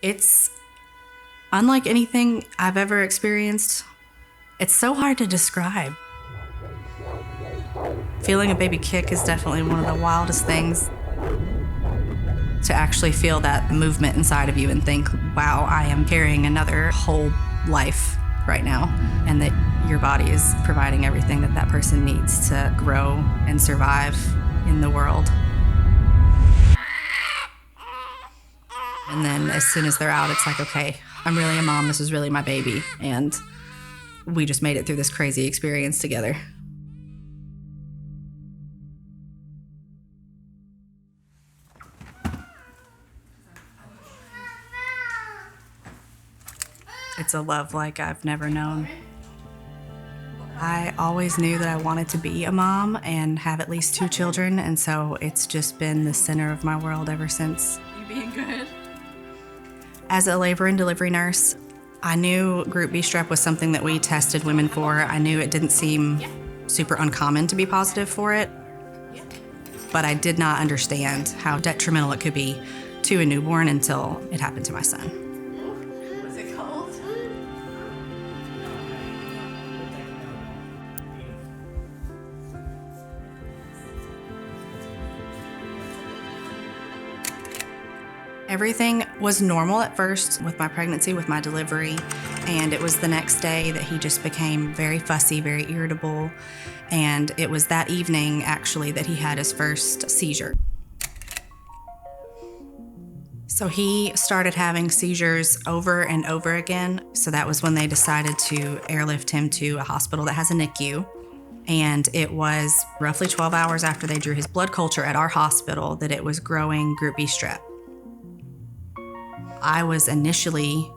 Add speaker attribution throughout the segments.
Speaker 1: It's unlike anything I've ever experienced. It's so hard to describe. Feeling a baby kick is definitely one of the wildest things. To actually feel that movement inside of you and think, wow, I am carrying another whole life right now, and that your body is providing everything that that person needs to grow and survive in the world. And then as soon as they're out, it's like, okay, I'm really a mom. This is really my baby. And we just made it through this crazy experience together. It's a love like I've never known. I always knew that I wanted to be a mom and have at least 2 children, and so it's just been the center of my world ever since.
Speaker 2: You being good?
Speaker 1: As a labor and delivery nurse, I knew Group B strep was something that we tested women for. I knew it didn't seem super uncommon to be positive for it, but I did not understand how detrimental it could be to a newborn until it happened to my son.
Speaker 2: Was it cold?
Speaker 1: Everything was normal at first with my pregnancy, with my delivery, and it was the next day that he just became very fussy, very irritable, and it was that evening, actually, that he had his first seizure. So he started having seizures over and over again, so that was when they decided to airlift him to a hospital that has a NICU, and it was roughly 12 hours after they drew his blood culture at our hospital that it was growing Group B strep. I was initially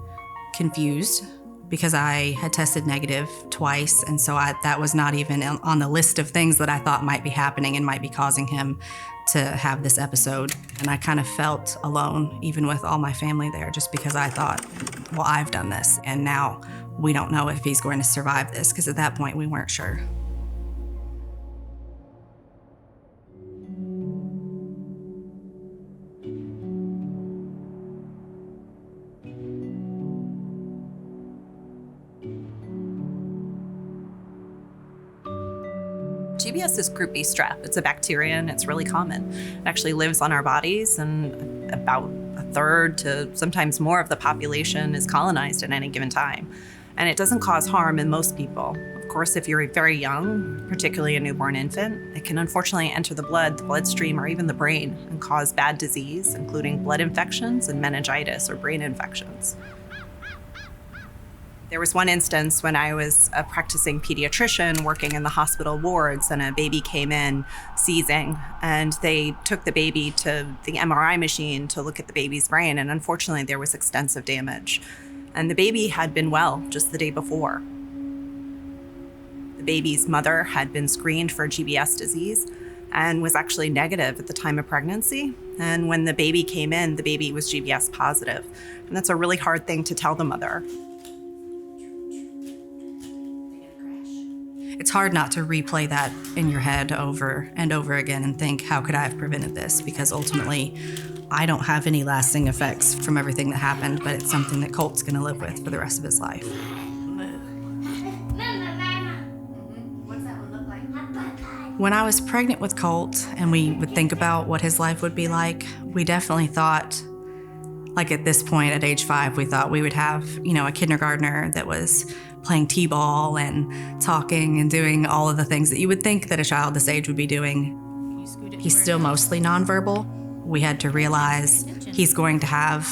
Speaker 1: confused because I had tested negative twice, and so that was not even on the list of things that I thought might be happening and might be causing him to have this episode. And I kind of felt alone, even with all my family there, just because I thought, well, I've done this, and now we don't know if he's going to survive this, because at that point we weren't sure.
Speaker 2: GBS is Group B strep. It's a bacteria and it's really common. It actually lives on our bodies, and about a third to sometimes more of the population is colonized at any given time. And it doesn't cause harm in most people. Of course, if you're very young, particularly a newborn infant, it can unfortunately enter the bloodstream, or even the brain and cause bad disease, including blood infections and meningitis or brain infections. There was one instance when I was a practicing pediatrician working in the hospital wards, and a baby came in seizing, and they took the baby to the MRI machine to look at the baby's brain, and unfortunately there was extensive damage. And the baby had been well just the day before. The baby's mother had been screened for GBS disease and was actually negative at the time of pregnancy. And when the baby came in, the baby was GBS positive. And that's a really hard thing to tell the mother.
Speaker 1: It's hard not to replay that in your head over and over again and think, how could I have prevented this? Because ultimately, I don't have any lasting effects from everything that happened, but it's something that Colt's gonna live with for the rest of his life.
Speaker 2: What's that one look like?
Speaker 1: When I was pregnant with Colt and we would think about what his life would be like, we definitely thought, like at this point at age 5, we thought we would have, a kindergartner that was playing t-ball and talking and doing all of the things that you would think that a child this age would be doing. He's still mostly nonverbal. We had to realize he's going to have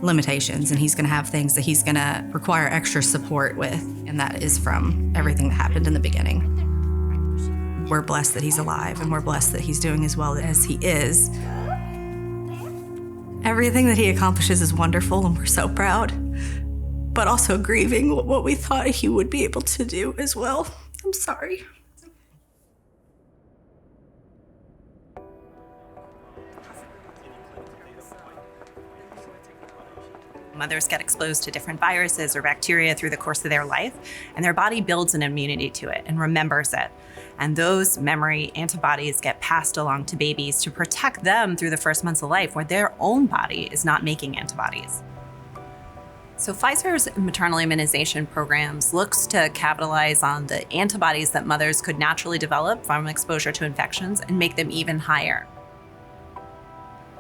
Speaker 1: limitations, and he's going to have things that he's going to require extra support with, and that is from everything that happened in the beginning. We're blessed that he's alive, and we're blessed that he's doing as well as he is. Everything that he accomplishes is wonderful, and we're so proud, but also grieving what we thought he would be able to do as well. I'm sorry.
Speaker 2: Mothers get exposed to different viruses or bacteria through the course of their life, and their body builds an immunity to it and remembers it. And those memory antibodies get passed along to babies to protect them through the first months of life, where their own body is not making antibodies. So Pfizer's maternal immunization programs looks to capitalize on the antibodies that mothers could naturally develop from exposure to infections and make them even higher.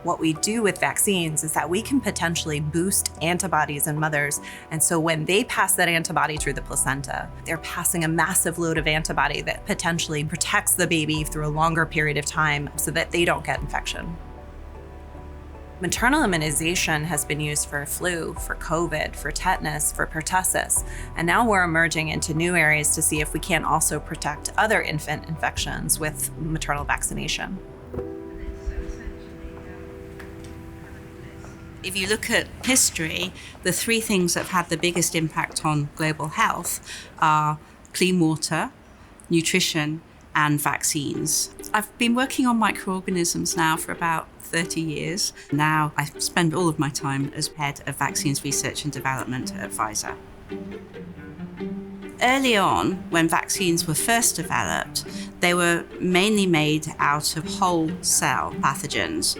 Speaker 2: What we do with vaccines is that we can potentially boost antibodies in mothers. And so when they pass that antibody through the placenta, they're passing a massive load of antibody that potentially protects the baby through a longer period of time so that they don't get infection. Maternal immunization has been used for flu, for COVID, for tetanus, for pertussis, and now we're emerging into new areas to see if we can also protect other infant infections with maternal vaccination.
Speaker 3: If you look at history, the three things that have had the biggest impact on global health are clean water, nutrition, and vaccines. I've been working on microorganisms now for about 30 years. Now I spend all of my time as head of vaccines research and development at Pfizer. Early on, when vaccines were first developed, they were mainly made out of whole cell pathogens.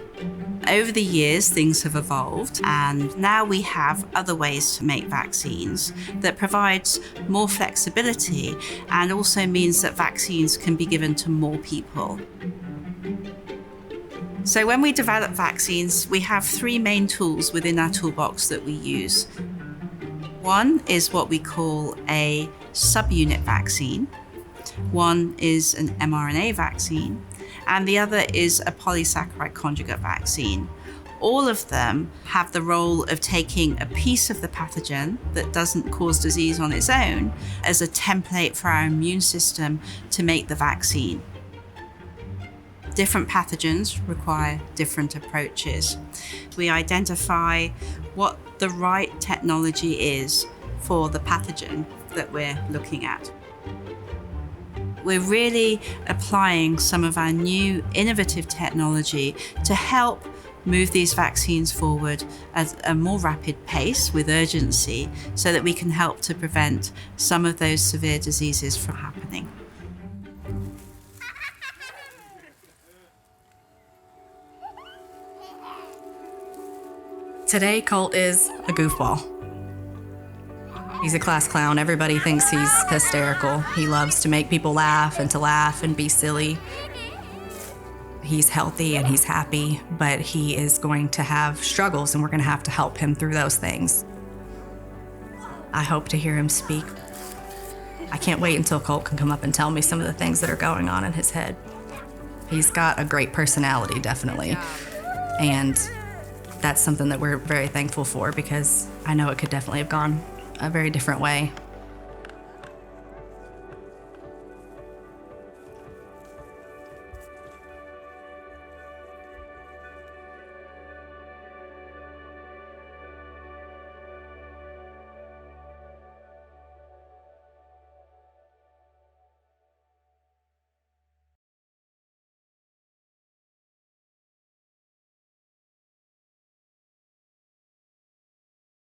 Speaker 3: Over the years, things have evolved, and now we have other ways to make vaccines that provides more flexibility and also means that vaccines can be given to more people. So when we develop vaccines, we have three main tools within our toolbox that we use. One is what we call a subunit vaccine. One is an mRNA vaccine, and the other is a polysaccharide conjugate vaccine. All of them have the role of taking a piece of the pathogen that doesn't cause disease on its own as a template for our immune system to make the vaccine. Different pathogens require different approaches. We identify what the right technology is for the pathogen that we're looking at. We're really applying some of our new innovative technology to help move these vaccines forward at a more rapid pace with urgency so that we can help to prevent some of those severe diseases from happening.
Speaker 1: Today, Colt is a goofball. He's a class clown. Everybody thinks he's hysterical. He loves to make people laugh and be silly. He's healthy and he's happy, but he is going to have struggles, and we're going to have to help him through those things. I hope to hear him speak. I can't wait until Colt can come up and tell me some of the things that are going on in his head. He's got a great personality, definitely. And that's something that we're very thankful for, because I know it could definitely have gone a very different way.